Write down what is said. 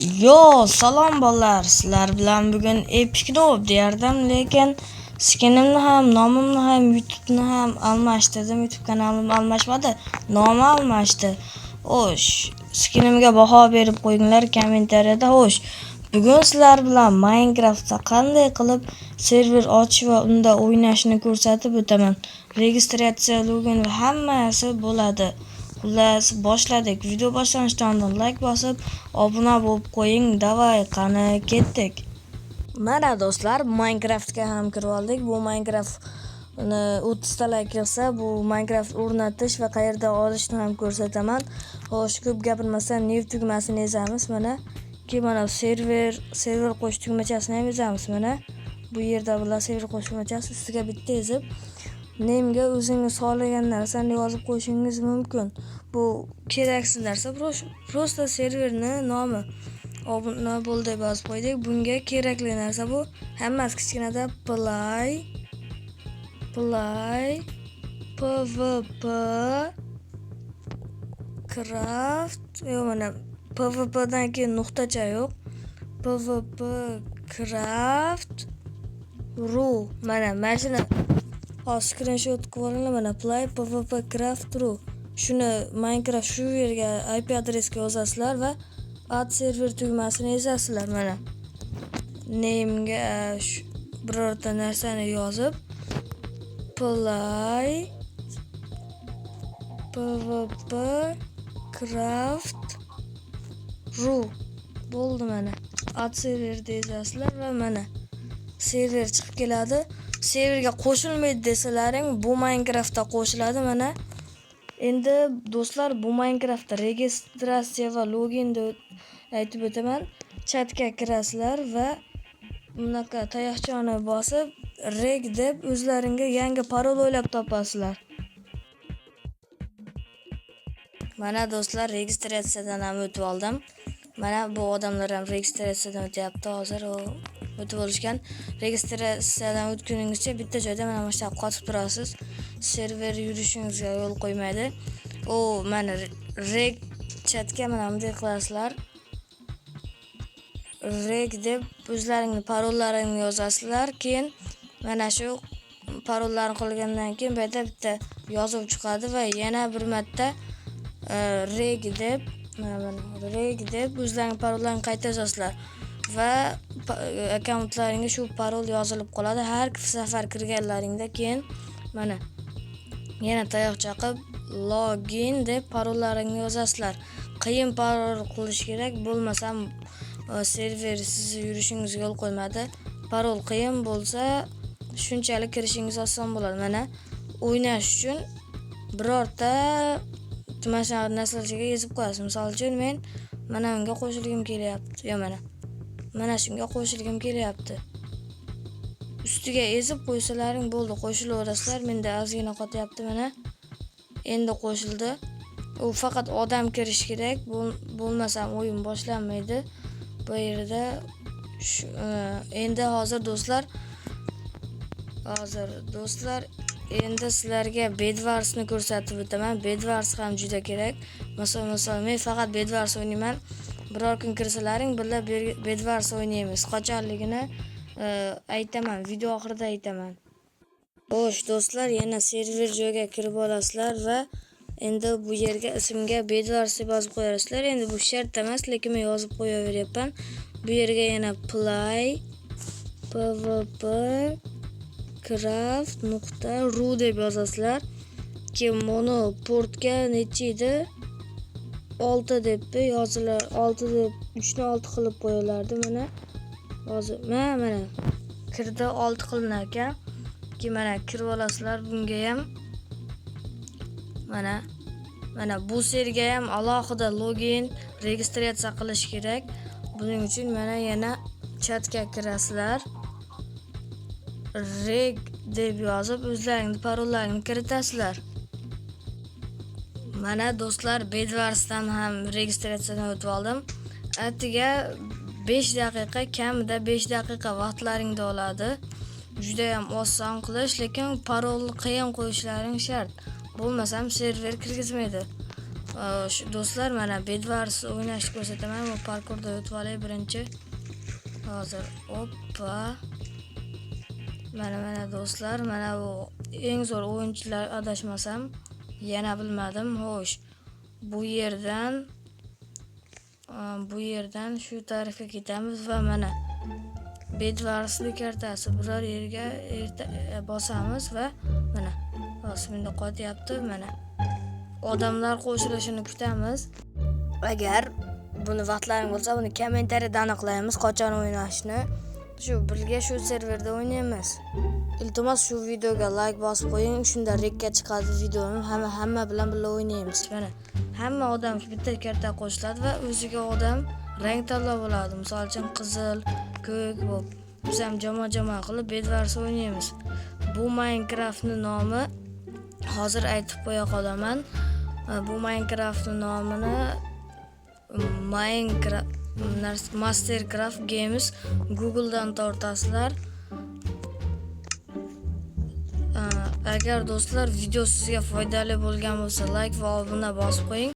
Yo, salom bolalar. Sizlar bilan bugun Epic Noob derdim, lekin skinimni ham, nomimni ham, YouTube'ni ham almashtirdim. YouTube kanalim almashmadi, nomi almashdi. Xo'sh, skinimga baho berib qo'yinglar kommentariyada. Xo'sh, bugun sizlar bilan Minecraftda qanday qilib server ochish va unda o'ynashni ko'rsatib o'taman. Registratsiya, login va hammasi bo'ladi. Xullas, boshladik. Video boshlanishidan oldin like bosib, obuna bo'lib qo'ying. Davay, qani ketdik. Mana do'stlar, Minecraftga ham kirib oldik. Bu Minecraft 30 ta like kelsa, bu Minecraft o'rnatish va qayerdan olishni ham ko'rsataman. Xo'sh, ko'p gapirmasdan new tugmasini ezamiz. Mana mana server qo'sh tugmachasini ham ezamiz. Mana bu yerda bilan server qo'sh tugmachasi ustiga bitta ezib, name'ga o'zingiz xohlagan narsani yozib qo'yishingiz mumkin. Bu keraksiz narsa, просто serverni nomi. Obuna bo'l deb yozib qo'ydik. Bunga kerakli narsa bu hammasi kichkinada play pvp craft. Yo'q, mana pvp dan keyin nuqtacha yo'q. pvp craft ru. Mana shuni screenshot qilib olinglar. Mana play pvp craft ru. Shuni Minecraft shu yerga IP adresga yozasizlar va add server tugmasini ezasizlar. Mana name'ga birorta narsani yozib play pvp craft ru bo'ldi. Mana add serverda ezasizlar va mana server chiqib keladi. Serverga qo'shilmaydi desalaring, bu Minecraftda qo'shiladi. Mana endi do'stlar, bu Minecraftda registratsiya va loginni aytib o'taman. Chatga kirasizlar va bunaqa tayoqchani bosib reg deb o'zlaringga yangi parol o'ylab topasizlar. Mana do'stlar, registratsiyadan ham o'tib oldim. Mana bu odamlar ham registratsiyadan o'tyapti. Hozir o'tib olishgan. Registratsiyadan o'tguningizcha bitta joyda mana bu yerda qotib turasiz. Server yurishingizga yo'l qo'ymaydi. Mana reg chatga mana bunday qilasizlar. Reg deb o'zlaringning parollaringni yozasizlar. Keyin mana shu parollarni qilgandan keyin bu yerda bitta yozuv chiqadi va yana bir marta reg deb o'zlaringning parollarini qayta yozasizlar va akkauntlaringga shu parol yozilib qoladi. Har safar kirganlaringda keyin mana yana tayoqcha qilib login deb parollaringni yozasizlar. Qiyin parol qilish kerak, bo'lmasam server sizni yurishingizga yo'l qo'ymaydi. Parol qiyin bo'lsa, shunchalik kirishingiz oson bo'ladi. Mana o'ynash uchun birorta mana narsalarga yozib qo'yasiz. Misol uchun men mana unga qo'shilgim kelyapti. Mana shunga qo'shilgim kelyapti. Ustiga ezib qo'ysalaring bo'ldi, qo'shilaverasizlar. Menda ozgina qotyapti. Mana endi qo'shildi. U faqat odam kirish kerak, bo'lmasa o'yin boshlanmaydi. Bu yerda endi hozir do'stlar, endi sizlarga Bedwars'ni ko'rsatib o'taman. Bedwars ham juda kerak. Masalan, men faqat Bedwars o'ynayman. Biror kun kirsalaring, birga Bedwars o'ynaymiz. Qachonligini aytaman, video oxirida aytaman. Xo'sh do'stlar, yana server joyga kirib olasizlar va endi bu yerga ismga Bedwars deb yozib qo'yasizlar. Endi bu shart emas, lekin men yozib qo'yaveryapman. Bu yerga yana play pvp craft.ru deb yozasizlar. Keyin buni portga necha edi? 6 deb yozilar. 6 deb 3 ni 6 qilib qo'yilardi. Mana hozir mana kirdi, 6 qilinar ekan. Keyin mana kirib olasizlar bunga ham. Mana bu serga ham alohida login, registratsiya qilish kerak. Buning uchun mana yana chatga kirasizlar. Reg deb yozib o'zlaringning parollaringni kiritasizlar. Mana do'stlar, Bedwars'dan ham registratsiyadan o'tib oldim. Atiga 5 daqiqa, kamida 5 daqiqa vaqtlaringni oladi. Juda ham oson qilish, lekin parolni qiyin qo'yishlaring shart. Bo'lmasam server kirgizmaydi. Shu do'stlar, mana Bedwars o'ynashni ko'rsataman. Bu parkurda o'tib olay birinchi. Hozir oppa. Mana do'stlar, mana bu eng zo'r o'yinchilar adashmasam, yana bilmadim. Xo'sh, bu yerdan shu tarafga ketamiz va mana Bedwarslik kartasi biror yerga bosamiz va mana osmonda qotyapti. Mana odamlar qo'shilishini kutamiz. Agar buni vaqtlaring bo'lsa, buni kommentariyada aniqlaymiz qachon o'ynashni. Shu birga shu serverda o'ynaymiz. Iltimos shu videoga like bosib qo'ying, shunda rekka chiqadi videoni, hamma bilan birga o'ynaymiz. Mana hamma odam bitta karta qo'shiladi va o'ziga odam rang tanlab oladi. Misol uchun qizil, ko'k bo'lib, biz ham jamoa qilib Bedwars o'ynaymiz. Bu Minecraftning nomi hozir aytib qo'ya qolaman. Bu Minecraftning nomini Mastercraft Games Google'dan tortasizlar. Agar do'stlar video sizga foydali bo'lgan bo'lsa, like va obuna bosib qo'ying.